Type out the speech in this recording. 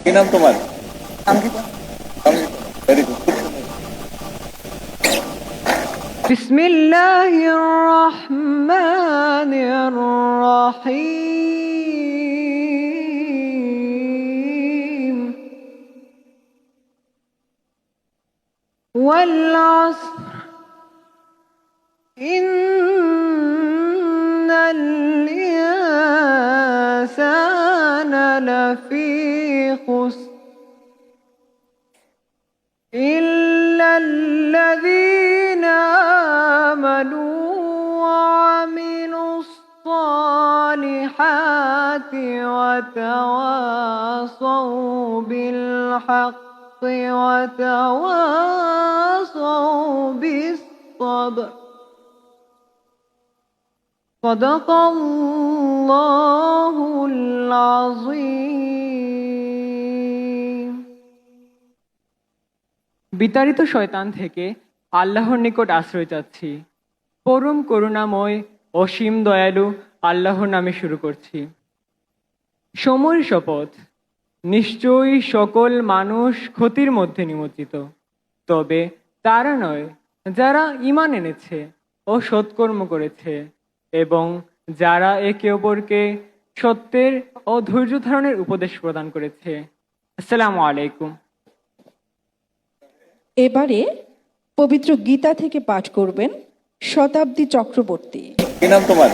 কি নাম তোমার? Very good. بسم الله الرحمن الرحيم والعصر إن الإنسان لفي خسر إلا الذين آمنوا وعملوا الصالحات وتواصوا بالحق وتواصوا بالصبر صدق الله العظيم। বিতাড়িত শয়তান থেকে আল্লাহর নিকট আশ্রয় চাচ্ছি। পরম করুণাময় অসীম দয়ালু আল্লাহর নামে শুরু করছি। সময়ের শপথ, নিশ্চয়ই সকল মানুষ ক্ষতির মধ্যে নিমজ্জিত, তবে তারা নয় যারা ঈমান এনেছে ও সৎকর্ম করেছে এবং যারা একে অপরকে সত্যের ও ধৈর্য ধারণের উপদেশ প্রদান করেছে। আসসালামু আলাইকুম। এবারে পবিত্র গীতা থেকে পাঠ করবেন শতাব্দী চক্রবর্তী। কি নাম তোমার?